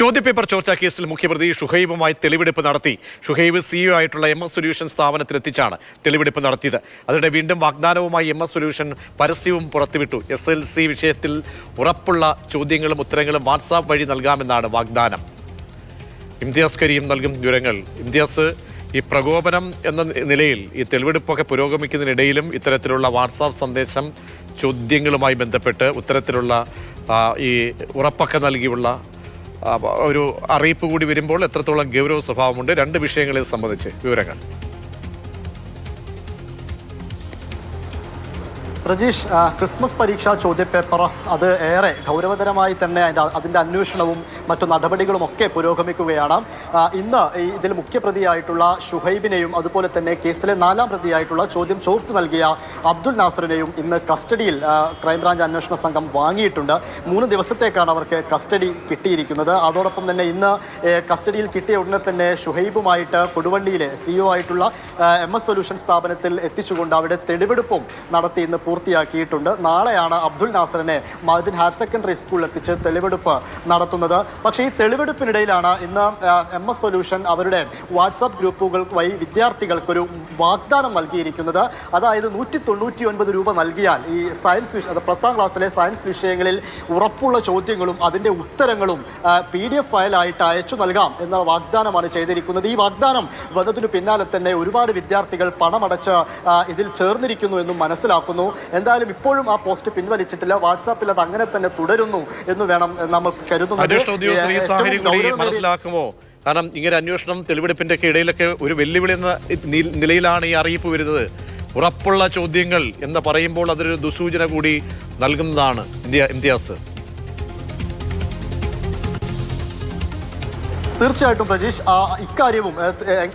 ചോദ്യപേപ്പർ ചോർച്ചാ കേസിൽ മുഖ്യപ്രതി ഷുഹൈബുമായി തെളിവെടുപ്പ് നടത്തി. ഷുഹൈബ് സിഇഒ ആയിട്ടുള്ള MS സൊല്യൂഷൻ സ്ഥാപനത്തിലെത്തിച്ചാണ് തെളിവെടുപ്പ് നടത്തിയത്. അതിനിടെ വീണ്ടും വാഗ്ദാനവുമായി MS സൊല്യൂഷൻ പരസ്യവും പുറത്തുവിട്ടു. SLC വിഷയത്തിൽ ഉറപ്പുള്ള ചോദ്യങ്ങളും ഉത്തരങ്ങളും വാട്സാപ്പ് വഴി നൽകാമെന്നാണ് വാഗ്ദാനം. ഇംതിയാസ് കരീം നൽകും വിവരങ്ങൾ. ഇംതിയാസ്, ഈ പ്രകോപനം എന്ന നിലയിൽ ഈ തെളിവെടുപ്പൊക്കെ പുരോഗമിക്കുന്നതിനിടയിലും ഇത്തരത്തിലുള്ള വാട്സാപ്പ് സന്ദേശം ചോദ്യങ്ങളുമായി ബന്ധപ്പെട്ട് ഉത്തരത്തിലുള്ള ഈ ഉറപ്പൊക്കെ നൽകിയുള്ള ഒരു അറിയിപ്പ് കൂടി വരുമ്പോൾ എത്രത്തോളം ഗൗരവ സ്വഭാവമുണ്ട്? രണ്ട് വിഷയങ്ങളെ സംബന്ധിച്ച് വിവരങ്ങൾ. പ്രജീഷ്, ക്രിസ്മസ് പരീക്ഷാ ചോദ്യപേപ്പർ അത് ഏറെ ഗൗരവതരമായി തന്നെ അതിൻ്റെ അന്വേഷണവും മറ്റു നടപടികളും ഒക്കെ പുരോഗമിക്കുകയാണ്. ഇന്ന് ഇതിൽ മുഖ്യപ്രതിയായിട്ടുള്ള ഷുഹൈബിനെയും അതുപോലെ തന്നെ കേസിലെ 4ാം പ്രതിയായിട്ടുള്ള ചോദ്യം ചോർത്ത് നൽകിയ അബ്ദുൽ നാസറിനെയും ഇന്ന് കസ്റ്റഡിയിൽ ക്രൈംബ്രാഞ്ച് അന്വേഷണ സംഘം വാങ്ങിയിട്ടുണ്ട്. 3 ദിവസത്തേക്കാണ് അവർക്ക് കസ്റ്റഡി കിട്ടിയിരിക്കുന്നത്. അതോടൊപ്പം തന്നെ ഇന്ന് കസ്റ്റഡിയിൽ കിട്ടിയ ഉടനെ തന്നെ ഷുഹൈബുമായിട്ട് കൊടുവള്ളിയിലെ CEO ആയിട്ടുള്ള MS സൊല്യൂഷൻ സ്ഥാപനത്തിൽ എത്തിച്ചുകൊണ്ട് അവിടെ തെളിവെടുപ്പും നടത്തി ഇന്ന് പൂർത്തിയാക്കിയിട്ടുണ്ട്. നാളെയാണ് അബ്ദുൽ നാസറിനെ മഅദിൻ ഹയർ സെക്കൻഡറി സ്കൂളിൽ എത്തിച്ച് തെളിവെടുപ്പ് നടത്തുന്നത്. പക്ഷേ ഈ തെളിവെടുപ്പിനിടയിലാണ് ഇന്ന് MS സൊല്യൂഷൻ അവരുടെ വാട്സാപ്പ് ഗ്രൂപ്പുകൾ വഴി വിദ്യാർത്ഥികൾക്കൊരു വാഗ്ദാനം നൽകിയിരിക്കുന്നത്. അതായത് 199 രൂപ നൽകിയാൽ ഈ സയൻസ് 10ാം ക്ലാസ്സിലെ സയൻസ് വിഷയങ്ങളിൽ ഉറപ്പുള്ള ചോദ്യങ്ങളും അതിൻ്റെ ഉത്തരങ്ങളും PDF ഫയലായിട്ട് അയച്ചു നൽകാം എന്ന വാഗ്ദാനമാണ് ചെയ്തിരിക്കുന്നത്. ഈ വാഗ്ദാനം വന്നതിനു പിന്നാലെ തന്നെ ഒരുപാട് വിദ്യാർത്ഥികൾ പണമടച്ച് ഇതിൽ ചേർന്നിരിക്കുന്നു എന്നും മനസ്സിലാക്കുന്നു. എന്തായാലും ഇപ്പോഴും ആ പോസ്റ്റ് പിൻവലിച്ചിട്ടില്ല. വാട്സാപ്പിൽ അത് അങ്ങനെ തന്നെ തുടരുന്നു എന്ന് വേണം നമ്മൾ കരുതുന്നത്. മനസ്സിലാക്കുമോ? കാരണം ഇങ്ങനെ അന്വേഷണം തെളിവെടുപ്പിന്റെ ഒക്കെ ഇടയിലൊക്കെ ഒരു വെല്ലുവിളി എന്ന നിലയിലാണ് ഈ അറിയിപ്പ് വരുന്നത്. ഉറപ്പുള്ള ചോദ്യങ്ങൾ എന്ന് പറയുമ്പോൾ അതൊരു ദുസൂചന കൂടി നൽകുന്നതാണ്. ഇംതിയാസ്, തീർച്ചയായിട്ടും പ്രജീഷ്, ഇക്കാര്യവും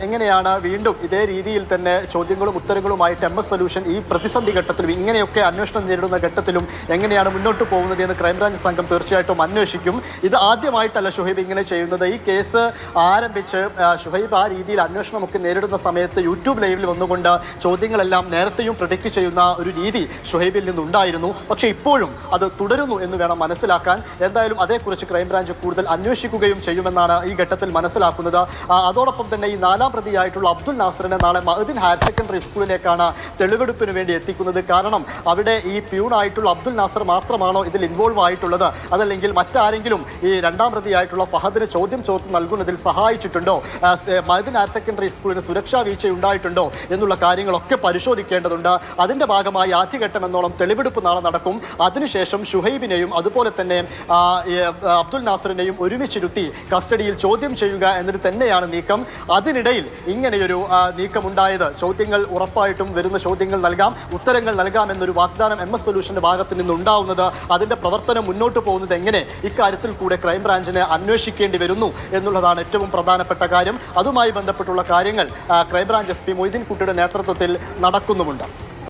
എങ്ങനെയാണ് വീണ്ടും ഇതേ രീതിയിൽ തന്നെ ചോദ്യങ്ങളും ഉത്തരങ്ങളുമായിട്ട് MS സൊല്യൂഷൻ ഈ പ്രതിസന്ധി ഘട്ടത്തിലും ഇങ്ങനെയൊക്കെ അന്വേഷണം നേരിടുന്ന ഘട്ടത്തിലും എങ്ങനെയാണ് മുന്നോട്ട് പോകുന്നത് എന്ന് ക്രൈംബ്രാഞ്ച് സംഘം തീർച്ചയായിട്ടും അന്വേഷിക്കും. ഇത് ആദ്യമായിട്ടല്ല ഷുഹൈബ് ഇങ്ങനെ ചെയ്യുന്നത്. ഈ കേസ് ആരംഭിച്ച് ഷുഹൈബ് ആ രീതിയിൽ അന്വേഷണമൊക്കെ നേരിടുന്ന സമയത്ത് യൂട്യൂബ് ലൈവിൽ വന്നുകൊണ്ട് ചോദ്യങ്ങളെല്ലാം നേരത്തെയും പ്രൊഡിക്റ്റ് ചെയ്യുന്ന ഒരു രീതി ഷുഹൈബിൽ നിന്നുണ്ടായിരുന്നു. പക്ഷേ ഇപ്പോഴും അത് തുടരുന്നു എന്ന് വേണം മനസ്സിലാക്കാൻ. എന്തായാലും അതേക്കുറിച്ച് ക്രൈംബ്രാഞ്ച് കൂടുതൽ അന്വേഷിക്കുകയും ചെയ്യുമെന്നാണ് ഈ ഘട്ടത്തിൽ മനസ്സിലാക്കുന്നത്. അതോടൊപ്പം തന്നെ ഈ 4ാം പ്രതിയായിട്ടുള്ള അബ്ദുൽ നാസറിനെ നാളെ മഅദിൻ ഹയർ സെക്കൻഡറി സ്കൂളിലേക്കാണ് തെളിവെടുപ്പിന് വേണ്ടി എത്തിക്കുന്നത്. കാരണം അവിടെ ഈ പ്യൂണായിട്ടുള്ള അബ്ദുൽ നാസർ മാത്രമാണോ ഇതിൽ ഇൻവോൾവ് ആയിട്ടുള്ളത്, അതല്ലെങ്കിൽ മറ്റാരെങ്കിലും ഈ 2ാം പ്രതിയായിട്ടുള്ള ഫഹദിന് ചോദ്യം ചോർത്ത് നൽകുന്നതിൽ സഹായിച്ചിട്ടുണ്ടോ, മഅദിൻ ഹയർ സെക്കൻഡറി സ്കൂളിന് സുരക്ഷാ വീഴ്ച ഉണ്ടായിട്ടുണ്ടോ എന്നുള്ള കാര്യങ്ങളൊക്കെ പരിശോധിക്കേണ്ടതുണ്ട്. അതിൻ്റെ ഭാഗമായി ആദ്യഘട്ടം എന്നോളം തെളിവെടുപ്പ് നാളെ നടക്കും. അതിനുശേഷം ഷുഹൈബിനെയും അതുപോലെ തന്നെ അബ്ദുൽ നാസറിനെയും ഒരുമിച്ചിരുത്തി കസ്റ്റഡിയിൽ ചോദ്യം ചെയ്യുക എന്നത് തന്നെയാണ് നീക്കം. അതിനിടയിൽ ഇങ്ങനെയൊരു നീക്കമുണ്ടായത് ചോദ്യങ്ങൾ ഉറപ്പായിട്ടും വരുന്ന ചോദ്യങ്ങൾ നൽകാം, ഉത്തരങ്ങൾ നൽകാം എന്നൊരു വാഗ്ദാനം MS സൊല്യൂഷന്റെ ഭാഗത്ത് നിന്നുണ്ടാവുന്നത്, അതിന്റെ പ്രവർത്തനം മുന്നോട്ട് പോകുന്നത് എങ്ങനെ, ഇക്കാര്യത്തിൽ കൂടെ ക്രൈംബ്രാഞ്ചിന് അന്വേഷിക്കേണ്ടി വരുന്നു എന്നുള്ളതാണ് ഏറ്റവും പ്രധാനപ്പെട്ട കാര്യം. അതുമായി ബന്ധപ്പെട്ടുള്ള കാര്യങ്ങൾ ക്രൈംബ്രാഞ്ച് SP മൊയ്തീൻ കുട്ടിയുടെ നേതൃത്വത്തിൽ നടക്കുന്നുമുണ്ട്.